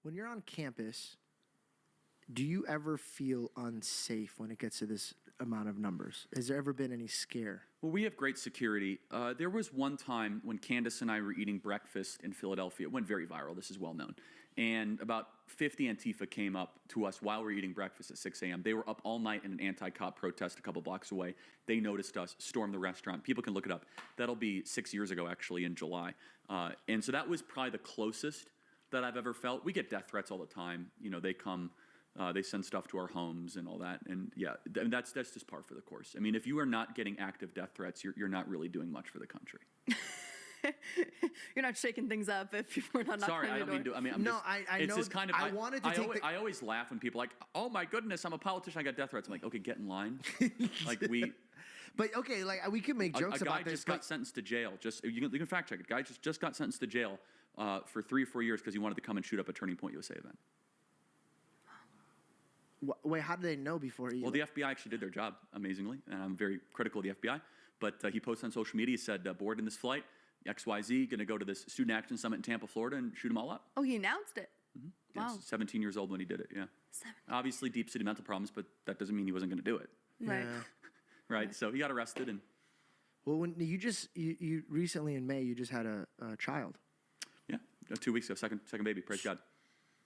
When you're on campus, do you ever feel unsafe when it gets to this amount of numbers? Has there ever been any scare? Well, we have great security. There was one time when Candace and I were eating breakfast in Philadelphia. It went very viral. This is well known. And about 50 Antifa came up to us while we were eating breakfast at 6 a.m. They were up all night in an anti-cop protest a couple blocks away. They noticed us, stormed the restaurant. People can look it up. That'll be 6 years ago, actually, in July. And so that was probably the closest that I've ever felt. We get death threats all the time. You know, they come, they send stuff to our homes and all that. And yeah, that's just par for the course. I mean, if you are not getting active death threats, you're not really doing much for the country. You're not shaking things up if people are not knocking Sorry, I don't mean to. I mean, I it's know. just kind of. I wanted to I always laugh when people are like, "Oh my goodness, I'm a politician. I got death threats." I'm like, "Okay, get in line." Like we. But okay, like we can make jokes about this. A guy just got sentenced to jail. You can fact check it. Guy just got sentenced to jail for 3 or 4 years because he wanted to come and shoot up a Turning Point USA event. Wait, how did they know before? Well, the FBI actually did their job amazingly, and I'm very critical of the FBI. But he posted on social media, he said, "Board in this flight, XYZ, going to go to this Student Action Summit in Tampa, Florida, and shoot them all up." Oh, he announced it. Mm-hmm. Wow. He was 17 years old when he did it. Yeah. Obviously, deep-seated mental problems, but that doesn't mean he wasn't going to do it. Right. Yeah. Right. So he got arrested, and well, when you recently in May you just had a child. yeah, 2 weeks ago, second baby. Praise God.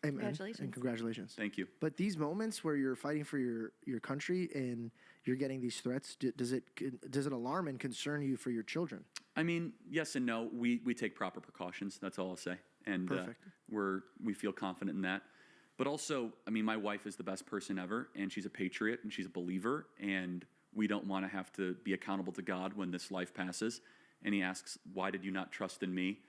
Amen. Congratulations. And congratulations. Thank you. But these moments where you're fighting for your country and you're getting these threats, does it alarm and concern you for your children? I mean, yes and no. We take proper precautions. That's all I'll say. And Perfect. We feel confident in that. But also, I mean, my wife is the best person ever, and she's a patriot, and she's a believer, and we don't want to have to be accountable to God when this life passes. And he asks, "Why did you not trust in me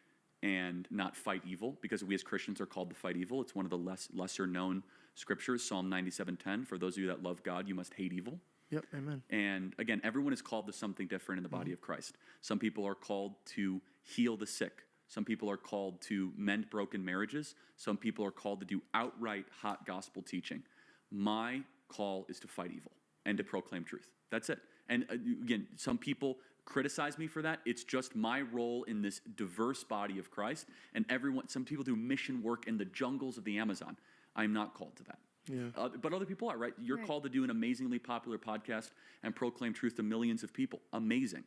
and not fight evil?" Because we as Christians are called to fight evil. It's one of the lesser known scriptures, Psalm 97:10. For those of you that love God, you must hate evil. Yep, amen. And again, everyone is called to something different in the body of Christ. Some people are called to heal the sick. Some people are called to mend broken marriages. Some people are called to do outright hot gospel teaching. My call is to fight evil and to proclaim truth. That's it. And again, some people criticize me for that. It's just my role in this diverse body of Christ. And some people do mission work in the jungles of the Amazon. I'm not called to that. Yeah. But other people are, right? You're Right. called to do an amazingly popular podcast and proclaim truth to millions of people. Amazing.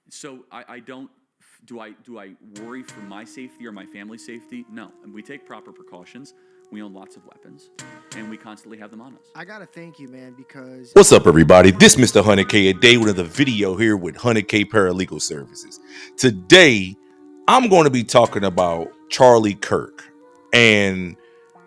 So I don't. Do I worry for my safety or my family's safety? No. And we take proper precautions. We own lots of weapons, and we constantly have them on us. I gotta thank you, man, because What's up, everybody? This Mr. 100K, a day with another video here with 100K Paralegal Services. Today, I'm going to be talking about Charlie Kirk. And,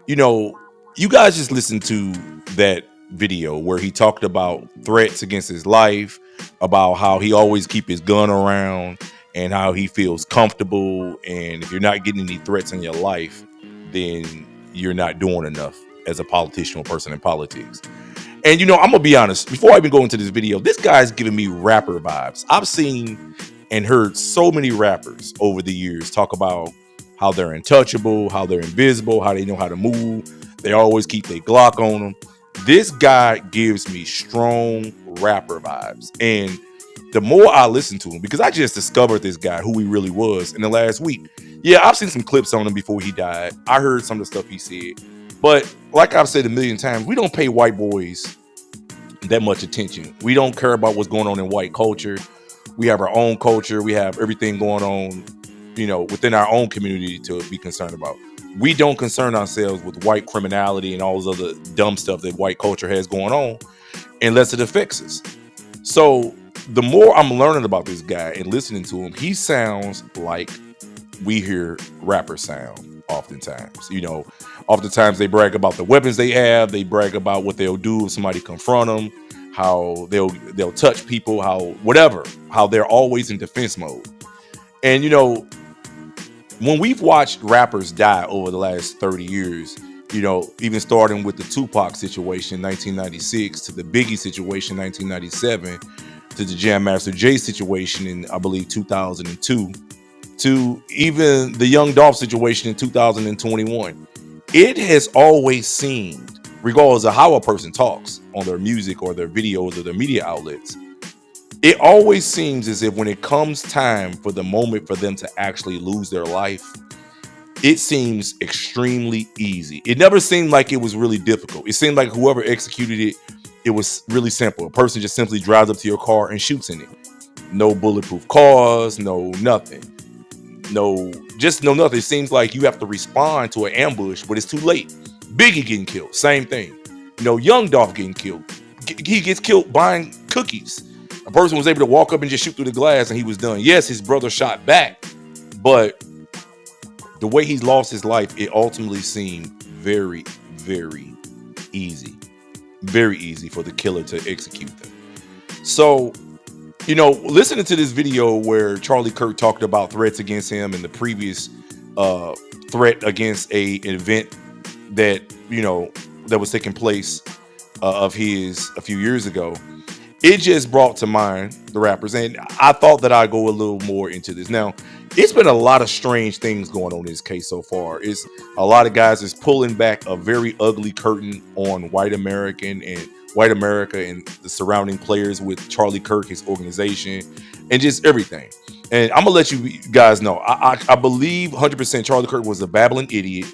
you guys just listened to that video where he talked about threats against his life, about how he always keep his gun around, and how he feels comfortable. And if you're not getting any threats in your life, then you're not doing enough as a politician or person in politics. And, I'm going to be honest, before I even go into this video, this guy's giving me rapper vibes. I've seen and heard so many rappers over the years talk about how they're untouchable, how they're invisible, how they know how to move. They always keep their Glock on them. This guy gives me strong rapper vibes. And the more I listen to him, because I just discovered this guy, who he really was in the last week. Yeah, I've seen some clips on him before he died. I heard some of the stuff he said. But like I've said a million times, we don't pay white boys that much attention. We don't care about what's going on in white culture. We have our own culture. We have everything going on, within our own community to be concerned about. We don't concern ourselves with white criminality and all this other dumb stuff that white culture has going on unless it affects us. So the more I'm learning about this guy and listening to him, he sounds like we hear rappers sound oftentimes. Oftentimes they brag about the weapons they have. They brag about what they'll do if somebody confront them, how they'll touch people, how they're always in defense mode. And, when we've watched rappers die over the last 30 years, even starting with the Tupac situation in 1996 to the Biggie situation in 1997 to the Jam Master Jay situation in, I believe, 2002 to even the Young Dolph situation in 2021. It has always seemed, regardless of how a person talks on their music or their videos or their media outlets, it always seems as if when it comes time for the moment for them to actually lose their life, it seems extremely easy. It never seemed like it was really difficult. It seemed like whoever executed it, it was really simple. A person just simply drives up to your car and shoots in it. No bulletproof cars, no nothing. No nothing. It seems like you have to respond to an ambush, but it's too late. Biggie getting killed, same thing. Young Dolph getting killed. He gets killed buying cookies. A person was able to walk up and just shoot through the glass and he was done. Yes, his brother shot back, but the way he lost his life, it ultimately seemed very, very easy. Very easy for the killer to execute them. So, listening to this video where Charlie Kirk talked about threats against him and the previous threat against an event that, that was taking place of his a few years ago, it just brought to mind the rappers. And I thought that I'd go a little more into this. Now, it's been a lot of strange things going on in this case so far. It's a lot of guys is pulling back a very ugly curtain on white America and the surrounding players with Charlie Kirk, his organization, and just everything. And I'm gonna let you guys know, I believe 100% Charlie Kirk was a babbling idiot.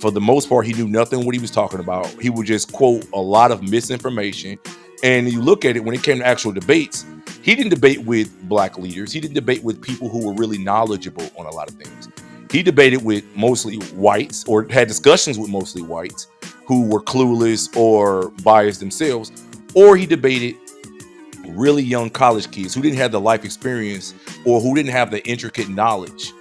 For the most part, he knew nothing what he was talking about. He would just quote a lot of misinformation. And you look at it, when it came to actual debates, he didn't debate with black leaders. He didn't debate with people who were really knowledgeable on a lot of things. He debated with mostly whites, or had discussions with mostly whites who were clueless or biased themselves, or he debated really young college kids who didn't have the life experience or who didn't have the intricate knowledge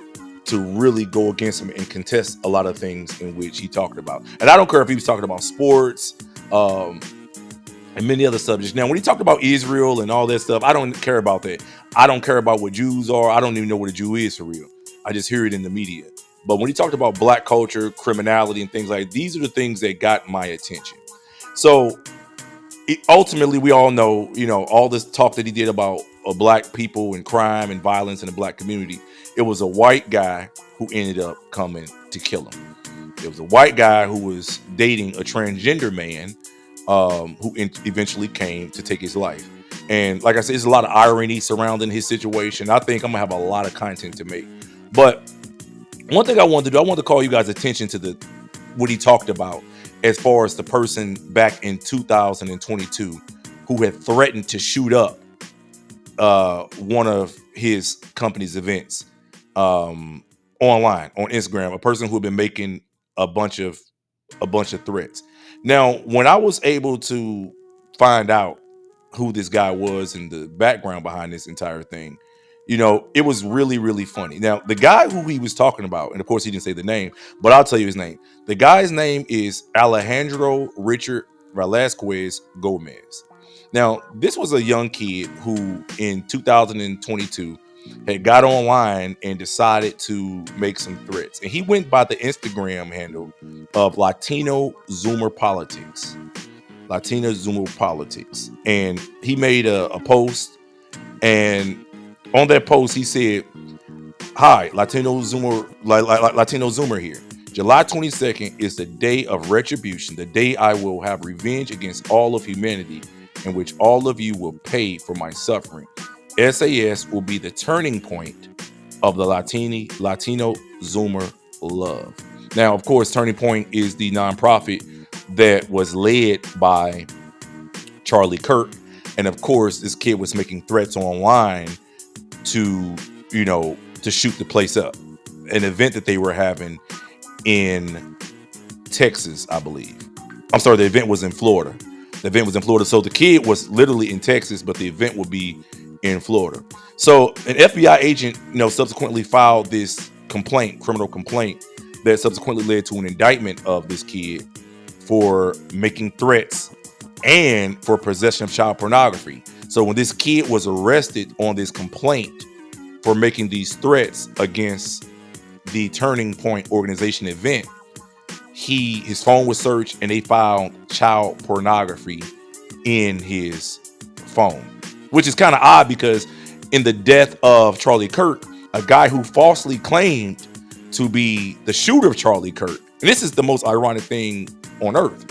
to really go against him and contest a lot of things in which he talked about. And I don't care if he was talking about sports, and many other subjects. Now, when he talked about Israel and all that stuff, I don't care about that. I don't care about what Jews are. I don't even know what a Jew is for real. I just hear it in the media. But when he talked about black culture, criminality, and things like, these are the things that got my attention. So ultimately, we all know, all this talk that he did about black people and crime and violence in the black community. It was a white guy who ended up coming to kill him. It was a white guy who was dating a transgender man who eventually came to take his life. And like I said, there's a lot of irony surrounding his situation. I think I'm gonna have a lot of content to make. But one thing I wanted to do, I wanted to call you guys' attention to what he talked about as far as the person back in 2022 who had threatened to shoot up one of his company's events online on Instagram. A person who had been making a bunch of threats. Now, when I was able to find out who this guy was and the background behind this entire thing, it was really, really funny. Now, the guy who he was talking about, and of course he didn't say the name, but I'll tell you his name. The guy's name is Alejandro Richard Velasquez Gomez. Now, this was a young kid who in 2022 had got online and decided to make some threats. And he went by the Instagram handle of Latino Zoomer Politics. Latino Zoomer Politics. And he made a post. And on that post, he said, "Hi, Latino Zoomer here. July 22nd is the day of retribution, the day I will have revenge against all of humanity, in which all of you will pay for my suffering. SAS will be the turning point of the Latino Zoomer love." Now, of course, Turning Point is the nonprofit that was led by Charlie Kirk. And of course, this kid was making threats online to shoot the place up. An event that they were having in Texas, I believe. I'm sorry, the event was in Florida. So the kid was literally in Texas, but the event would be in Florida. So an FBI agent, subsequently filed this criminal complaint that subsequently led to an indictment of this kid for making threats and for possession of child pornography. So when this kid was arrested on this complaint for making these threats against the Turning Point organization event, his phone was searched and they found child pornography in his phone, which is kind of odd because in the death of Charlie Kirk, a guy who falsely claimed to be the shooter of Charlie Kirk, and this is the most ironic thing on earth,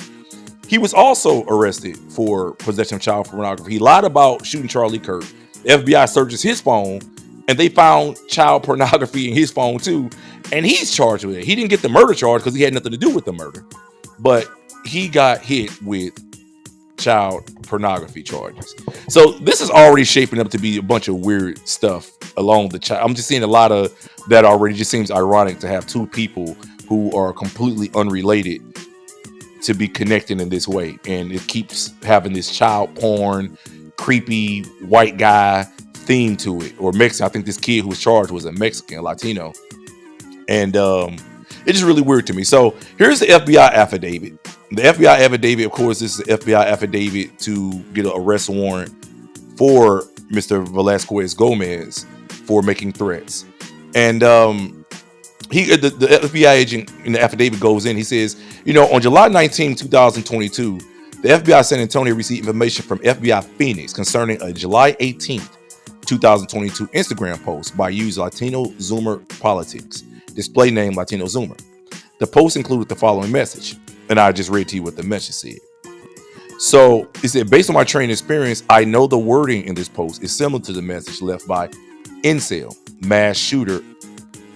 he was also arrested for possession of child pornography. He lied about shooting Charlie Kirk. The FBI searches his phone and they found child pornography in his phone too, and he's charged with it. He didn't get the murder charge because he had nothing to do with the murder, but he got hit with child pornography charges. So this is already shaping up to be a bunch of weird stuff along the child. I'm just seeing a lot of that already. It just seems ironic to have two people who are completely unrelated to be connecting in this way, and it keeps having this child porn, creepy white guy theme to it, or Mexican. I think this kid who was charged was a Mexican, Latino, and it's just really weird to me. So here's the FBI affidavit. The FBI affidavit, of course, this is the FBI affidavit to get an arrest warrant for Mr. Velasquez Gomez for making threats. And the FBI agent in the affidavit goes in. He says, on July 19, 2022, the FBI San Antonio received information from FBI Phoenix concerning a July 18th, 2022 Instagram post by user Latino Zoomer Politics, display name Latino Zoomer. The post included the following message, and I just read to you what the message said. So it said, based on my training experience, I know the wording in this post is similar to the message left by incel mass shooter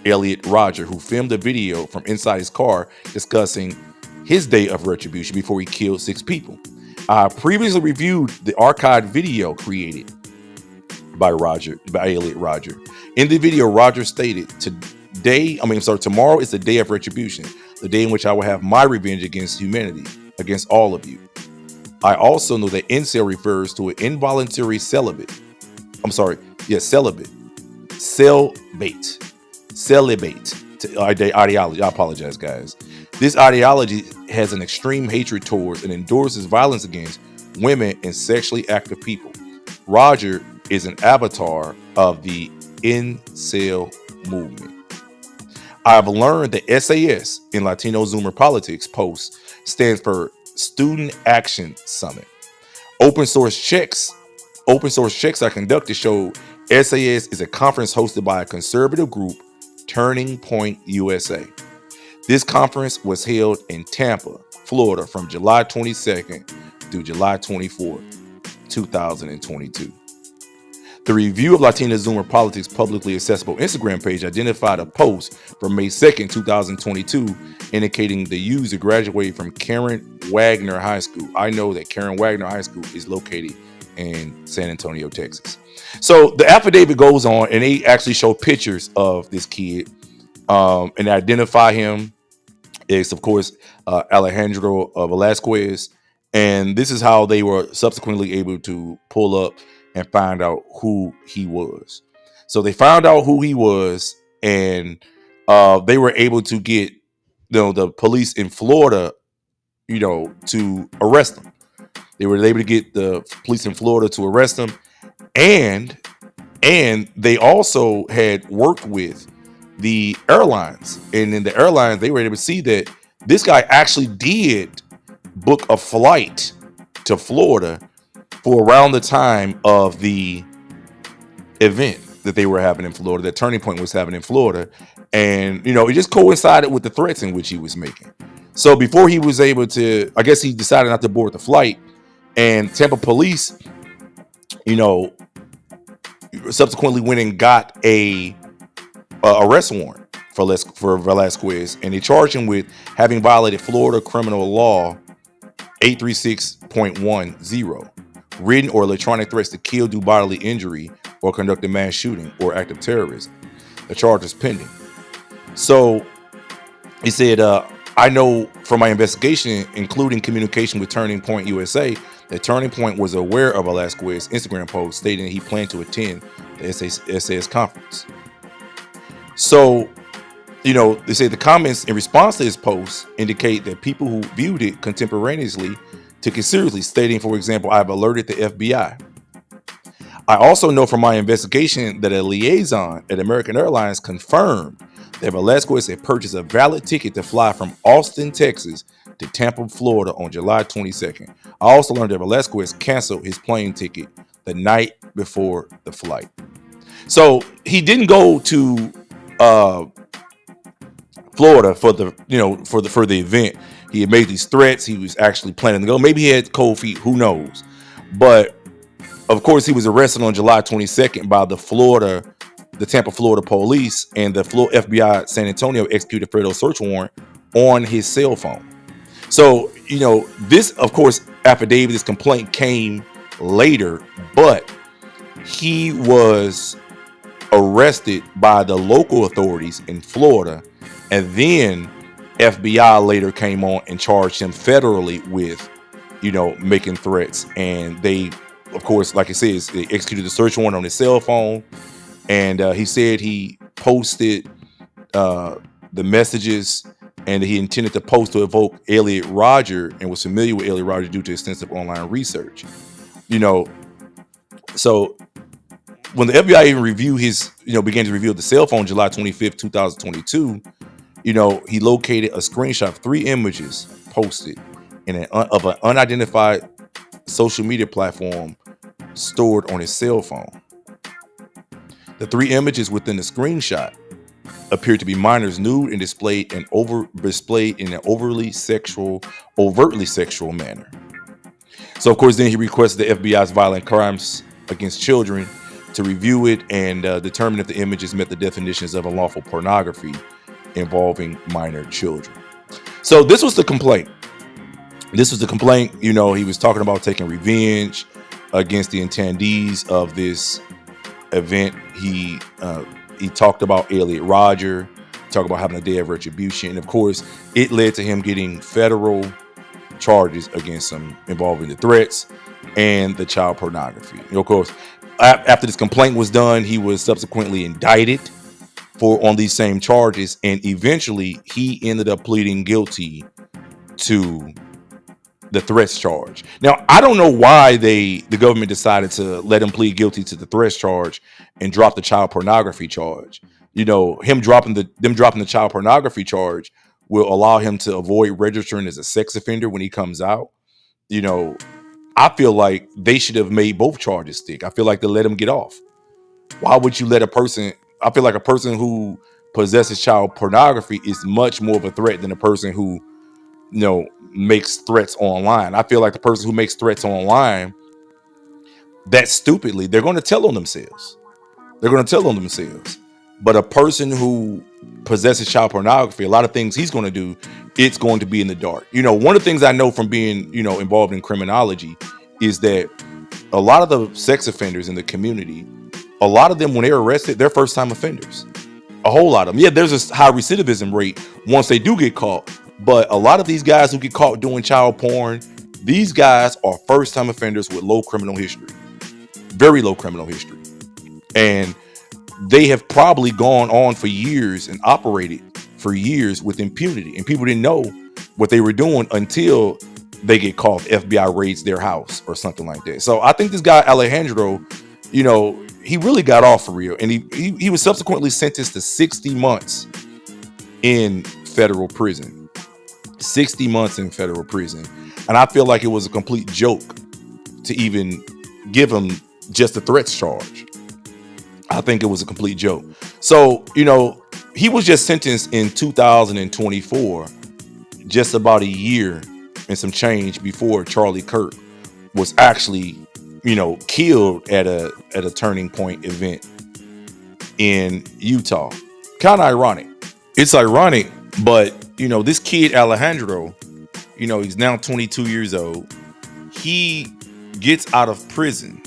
Elliot Rodger, who filmed a video from inside his car discussing his day of retribution before he killed 6 people. I previously reviewed the archived video created by Elliot Rodger. In the video, Rodger stated, tomorrow is the day of retribution, the day in which I will have my revenge against humanity, against all of you. I also know that incel refers to an involuntary celibate. Celibate ideology. I apologize, guys. This ideology has an extreme hatred towards and endorses violence against women and sexually active people. Rodger is an avatar of the incel movement. I've learned that SAS in Latino Zoomer Politics post stands for Student Action Summit. Open source checks I conducted showed SAS is a conference hosted by a conservative group, Turning Point USA. This conference was held in Tampa, Florida from July 22nd through July 24th, 2022. The review of Latino Zoomer Politics publicly accessible Instagram page identified a post from May 2nd, 2022, indicating the user graduated from Karen Wagner High School. I know that Karen Wagner High School is located in San Antonio, Texas. So the affidavit goes on, and they actually show pictures of this kid and identify him. It's, of course, Alejandro Velasquez. And this is how they were subsequently able to pull up and find out who he was. So they found out who he was, and they were able to get the police in Florida, to arrest him. They were able to get the police in Florida to arrest him, and they also had worked with the airlines, and in the airlines they were able to see that this guy actually did book a flight to Florida for around the time of the event that they were having in Florida, that Turning Point was having in Florida. And, it just coincided with the threats in which he was making. So before he was able to, I guess he decided not to board the flight, and Tampa police, subsequently went and got a arrest warrant for Velasquez, and they charged him with having violated Florida criminal law 836.10, written or electronic threats to kill, do bodily injury, or conduct a mass shooting or act of terrorism. The charge is pending. So he said, I know from my investigation, including communication with Turning Point USA, that Turning Point was aware of Velasquez's Instagram post stating that he planned to attend the SAS conference. So, they say the comments in response to this post indicate that people who viewed it contemporaneously took it seriously, stating, for example, I've alerted the FBI. I also know from my investigation that a liaison at American Airlines confirmed that Velasquez had purchased a valid ticket to fly from Austin, Texas to Tampa, Florida on July 22nd. I also learned that Velasquez canceled his plane ticket the night before the flight. So he didn't go to Florida for the event. He had made these threats. He was actually planning to go. Maybe he had cold feet. Who knows? But of course, he was arrested on July 22nd by the Florida the Tampa, Florida police and the FBI San Antonio executed a federal search warrant on his cell phone. So, this, of course, affidavit, this complaint came later, but he was arrested by the local authorities in Florida, and then FBI later came on and charged him federally with, making threats. And they, of course, like it says, they executed the search warrant on his cell phone, and he said he posted the messages and he intended to post to evoke Elliot Rodger and was familiar with Elliot Rodger due to extensive online research. So when the FBI even began to review the cell phone July 25th, 2022, he located a screenshot of 3 images posted of an unidentified social media platform stored on his cell phone. The 3 images within the screenshot appeared to be minors nude and displayed in an overtly sexual manner. So, of course, then he requested the FBI's Violent Crimes Against Children to review it and determine if the images met the definitions of unlawful pornography involving minor children. So this was the complaint. He was talking about taking revenge against the attendees of this event. He talked about Elliot Rodger, talked about having a day of retribution. And of course, it led to him getting federal charges against him involving the threats and the child pornography. Of course, after this complaint was done, he was subsequently indicted on these same charges, and eventually he ended up pleading guilty to the threats charge. Now, I don't know why the government decided to let him plead guilty to the threats charge and drop the child pornography charge. Him dropping the child pornography charge will allow him to avoid registering as a sex offender when he comes out. I feel like they should have made both charges stick. I feel like they let him get off. Why would you let a person? I feel like a person who possesses child pornography is much more of a threat than a person who, makes threats online. I feel like the person who makes threats online, that stupidly, they're going to tell on themselves. But a person who possesses child pornography, a lot of things he's going to do, it's going to be in the dark. One of the things I know from being, involved in criminology is that a lot of the sex offenders in the community, a lot of them, when they're arrested, they're first time offenders. A whole lot of them. Yeah, there's a high recidivism rate once they do get caught. But a lot of these guys who get caught doing child porn, these guys are first time offenders with low criminal history. Very low criminal history. And they have probably gone on for years and operated for years with impunity. And people didn't know what they were doing until they get caught. FBI raids their house or something like that. So I think this guy, Alejandro, he really got off for real. And he was subsequently sentenced to 60 months in federal prison. 60 months in federal prison. And I feel like it was a complete joke to even give him just a threats charge. I think it was a complete joke. So, he was just sentenced in 2024, just about a year and some change before Charlie Kirk was actually, killed at a Turning Point event in Utah. Kind of ironic. It's ironic, but this kid Alejandro, he's now 22 years old. He gets out of prison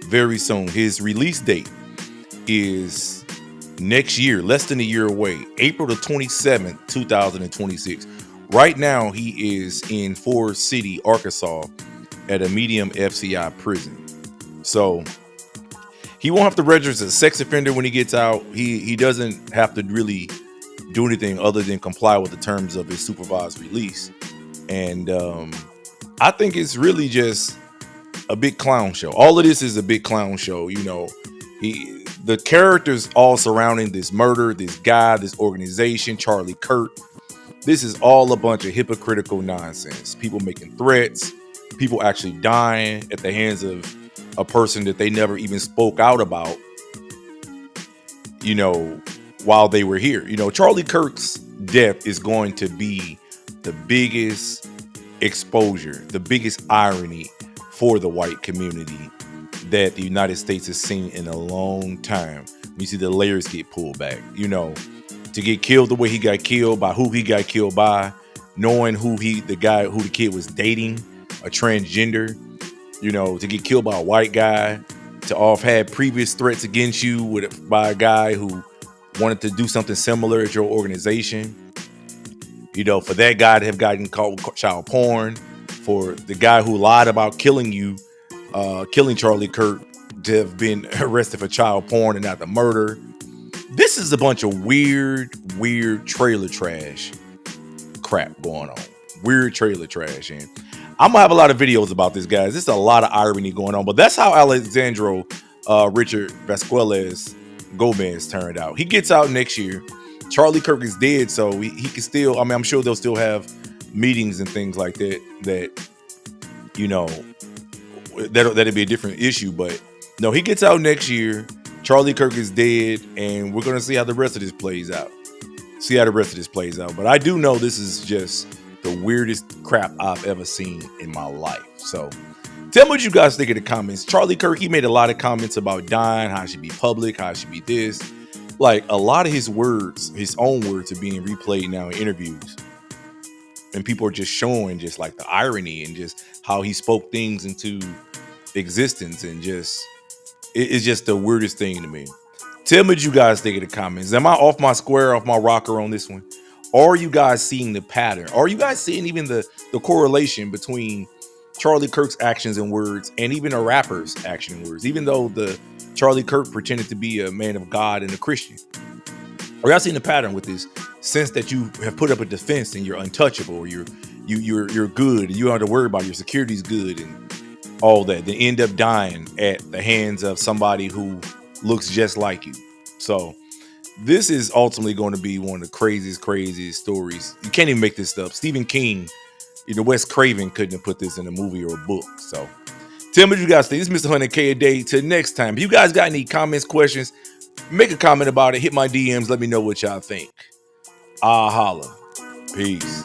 very soon. His release date is next year, less than a year away, April the 27th, 2026. Right now, he is in Forest City, Arkansas, at a medium FCI prison. So he won't have to register as a sex offender when he gets out. He doesn't have to really do anything other than comply with the terms of his supervised release. And I think it's really just a big clown show. All of this is a big clown show. The characters all surrounding this murder, this guy, this organization, Charlie Kirk. This is all a bunch of hypocritical nonsense. People making threats, people actually dying at the hands of a person that they never even spoke out about, while they were here. Charlie Kirk's death is going to be the biggest exposure, the biggest irony for the white community that the United States has seen in a long time. You see the layers get pulled back, to get killed the way he got killed, by who he got killed by, knowing who the kid was dating, a transgender, to get killed by a white guy, to have had previous threats against you by a guy who wanted to do something similar at your organization. For that guy to have gotten caught with child porn, for the guy who lied about killing Charlie Kirk to have been arrested for child porn and not the murder. This is a bunch of weird trailer trash crap going on. Weird trailer trash. And I'm gonna have a lot of videos about this, guys. There's a lot of irony going on, but that's how Alexandro Richard Vasquez Gomez turned out. He gets out next year. Charlie Kirk is dead, so he can still, I'm sure they'll still have meetings and things like that'd be a different issue, but no, he gets out next year. Charlie Kirk is dead, and we're gonna see how the rest of this plays out. But I do know this is just the weirdest crap I've ever seen in my life. So tell me what you guys think in the comments. Charlie Kirk, he made a lot of comments about dying, how it should be public, how it should be this. Like, a lot of his words, his own words, are being replayed now in interviews. And people are just showing just like the irony and just how he spoke things into existence, and it's just the weirdest thing to me. Tell me what you guys think in the comments. Am I off my square, off my rocker on this one? Are you guys seeing the pattern? Are you guys seeing even the correlation between Charlie Kirk's actions and words and even a rapper's action and words, even though the Charlie Kirk pretended to be a man of God and a Christian? Are y'all seeing the pattern with this sense that you have put up a defense and you're untouchable, or you're good, and you don't have to worry about your security's good and all that, then end up dying at the hands of somebody who looks just like you? So this is ultimately going to be one of the craziest stories. You can't even make this stuff. Stephen King, Wes Craven couldn't have put this in a movie or a book. So tell me what you guys think. This is Mr. 100K a day. Till next time. If you guys got any comments, questions, make a comment about it. Hit my DMs. Let me know what y'all think. Holla. Peace.